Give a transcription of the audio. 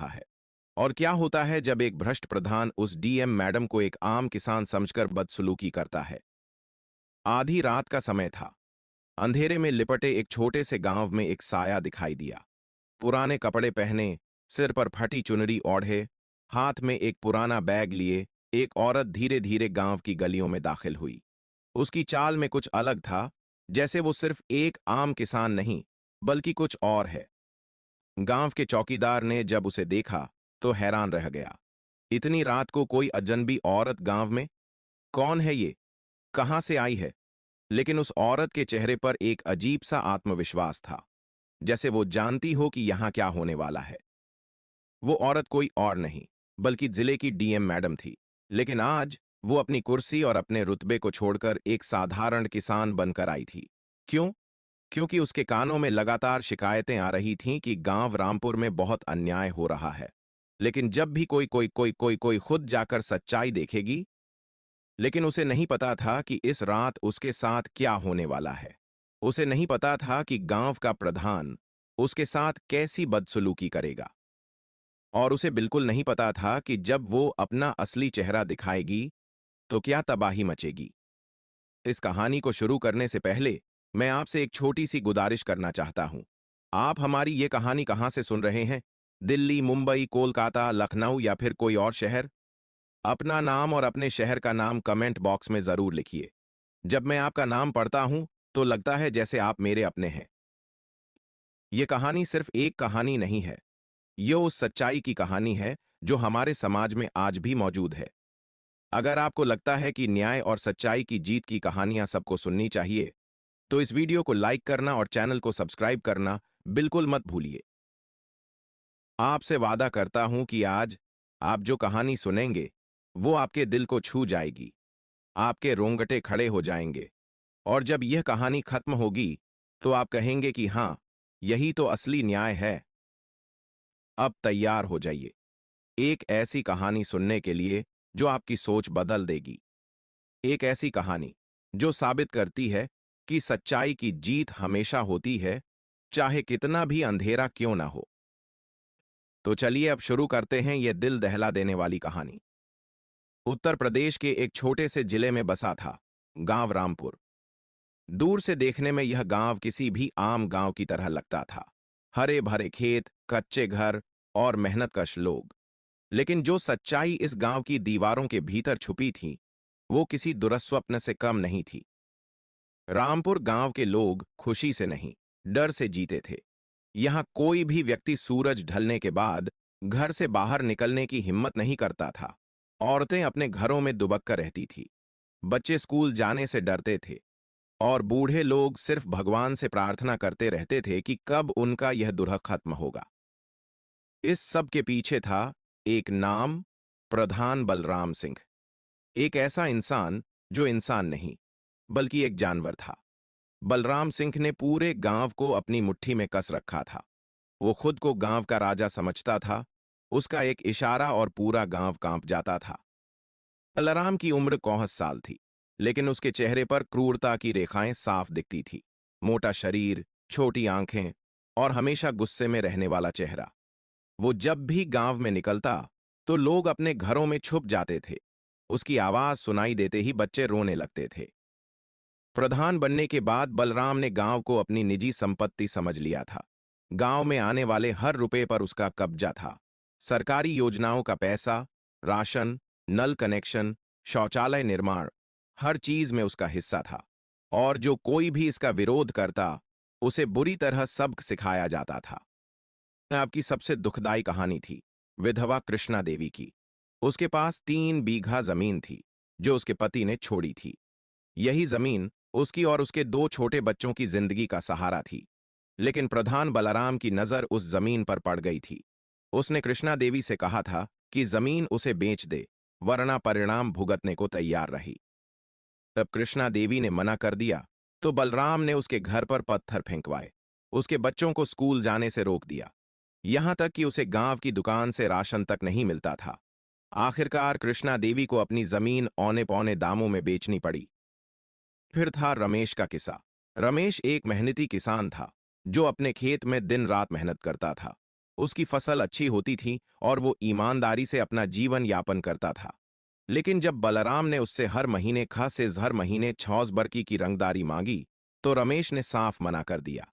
दफा है। और क्या होता है जब एक भ्रष्ट प्रधान उस डीएम मैडम को एक आम किसान समझकर बदसलूकी करता है। आधी रात का समय था। अंधेरे में लिपटे एक छोटे से गांव में एक साया दिखाई दिया। पुराने कपड़े पहने, सिर पर फटी चुनरी ओढ़े, हाथ में एक पुराना बैग लिए एक औरत धीरे धीरे गांव की गलियों में दाखिल हुई। उसकी चाल में कुछ अलग था, जैसे वो सिर्फ एक आम किसान नहीं, बल्कि कुछ और है। गांव के चौकीदार ने जब उसे देखा तो हैरान रह गया। इतनी रात को कोई अजनबी औरत गांव में? कौन है ये? कहां से आई है? लेकिन उस औरत के चेहरे पर एक अजीब सा आत्मविश्वास था, जैसे वो जानती हो कि यहां क्या होने वाला है। वो औरत कोई और नहीं, बल्कि जिले की डीएम मैडम थी। लेकिन आज वो अपनी कुर्सी और अपने रुतबे को छोड़कर एक साधारण किसान बनकर आई थी। क्यों? क्योंकि उसके कानों में लगातार शिकायतें आ रही थीं कि गांव रामपुर में बहुत अन्याय हो रहा है। लेकिन जब भी कोई कोई कोई कोई कोई खुद जाकर सच्चाई देखेगी। लेकिन उसे नहीं पता था कि इस रात उसके साथ क्या होने वाला है। उसे नहीं पता था कि गांव का प्रधान उसके साथ कैसी बदसलूकी करेगा। और उसे बिल्कुल नहीं पता था कि जब वो अपना असली चेहरा दिखाएगी तो क्या तबाही मचेगी। इस कहानी को शुरू करने से पहले मैं आपसे एक छोटी सी गुजारिश करना चाहता हूं। आप हमारी ये कहानी कहां से सुन रहे हैं? दिल्ली, मुंबई, कोलकाता, लखनऊ या फिर कोई और शहर? अपना नाम और अपने शहर का नाम कमेंट बॉक्स में जरूर लिखिए। जब मैं आपका नाम पढ़ता हूं तो लगता है जैसे आप मेरे अपने हैं। ये कहानी सिर्फ एक कहानी नहीं है, ये उस सच्चाई की कहानी है जो हमारे समाज में आज भी मौजूद है। अगर आपको लगता है कि न्याय और सच्चाई की जीत की कहानियां सबको सुननी चाहिए, तो इस वीडियो को लाइक करना और चैनल को सब्सक्राइब करना बिल्कुल मत भूलिए। आपसे वादा करता हूं कि आज आप जो कहानी सुनेंगे वो आपके दिल को छू जाएगी, आपके रोंगटे खड़े हो जाएंगे। और जब यह कहानी खत्म होगी तो आप कहेंगे कि हां, यही तो असली न्याय है। अब तैयार हो जाइए एक ऐसी कहानी सुनने के लिए जो आपकी सोच बदल देगी। एक ऐसी कहानी जो साबित करती है कि सच्चाई की जीत हमेशा होती है, चाहे कितना भी अंधेरा क्यों ना हो। तो चलिए अब शुरू करते हैं यह दिल दहला देने वाली कहानी। उत्तर प्रदेश के एक छोटे से जिले में बसा था गांव रामपुर। दूर से देखने में यह गांव किसी भी आम गांव की तरह लगता था। हरे भरे खेत, कच्चे घर और मेहनतकश लोग। लेकिन जो सच्चाई इस गांव की दीवारों के भीतर छुपी थी, वो किसी दुरस्वप्न से कम नहीं थी। रामपुर गांव के लोग खुशी से नहीं, डर से जीते थे। यहां कोई भी व्यक्ति सूरज ढलने के बाद घर से बाहर निकलने की हिम्मत नहीं करता था। औरतें अपने घरों में दुबक कर रहती थी। बच्चे स्कूल जाने से डरते थे। और बूढ़े लोग सिर्फ भगवान से प्रार्थना करते रहते थे कि कब उनका यह दुरह खत्म होगा। इस सब के पीछे था एक नाम, प्रधान बलराम सिंह। एक ऐसा इंसान जो इंसान नहीं, बल्कि एक जानवर था। बलराम सिंह ने पूरे गांव को अपनी मुट्ठी में कस रखा था। वो खुद को गांव का राजा समझता था। उसका एक इशारा और पूरा गांव कांप जाता था। बलराम की उम्र 61 साल थी, लेकिन उसके चेहरे पर क्रूरता की रेखाएं साफ दिखती थी। मोटा शरीर, छोटी आंखें और हमेशा गुस्से में रहने वाला चेहरा। वो जब भी गांव में निकलता तो लोग अपने घरों में छुप जाते थे। उसकी आवाज सुनाई देते ही बच्चे रोने लगते थे। प्रधान बनने के बाद बलराम ने गांव को अपनी निजी संपत्ति समझ लिया था। गांव में आने वाले हर रुपए पर उसका कब्जा था। सरकारी योजनाओं का पैसा, राशन, नल कनेक्शन, शौचालय निर्माण, हर चीज में उसका हिस्सा था। और जो कोई भी इसका विरोध करता, उसे बुरी तरह सबक सिखाया जाता था। आपकी सबसे दुखदाई कहानी थी विधवा कृष्णा देवी की। उसके पास 3 बीघा जमीन थी जो उसके पति ने छोड़ी थी। यही जमीन उसकी और उसके 2 छोटे बच्चों की जिंदगी का सहारा थी। लेकिन प्रधान बलराम की नजर उस जमीन पर पड़ गई थी। उसने कृष्णा देवी से कहा था कि जमीन उसे बेच दे, वरना परिणाम भुगतने को तैयार रही। तब कृष्णा देवी ने मना कर दिया तो बलराम ने उसके घर पर पत्थर फेंकवाए, उसके बच्चों को स्कूल जाने से रोक दिया, यहां तक कि उसे गांव की दुकान से राशन तक नहीं मिलता था। आखिरकार कृष्णा देवी को अपनी जमीन औने पौने दामों में बेचनी पड़ी। फिर था रमेश का किस्सा। रमेश एक मेहनती किसान था जो अपने खेत में दिन रात मेहनत करता था। उसकी फसल अच्छी होती थी और वो ईमानदारी से अपना जीवन यापन करता था। लेकिन जब बलराम ने उससे हर महीने 6 से हर महीने 6 बरकी की रंगदारी मांगी, तो रमेश ने साफ मना कर दिया।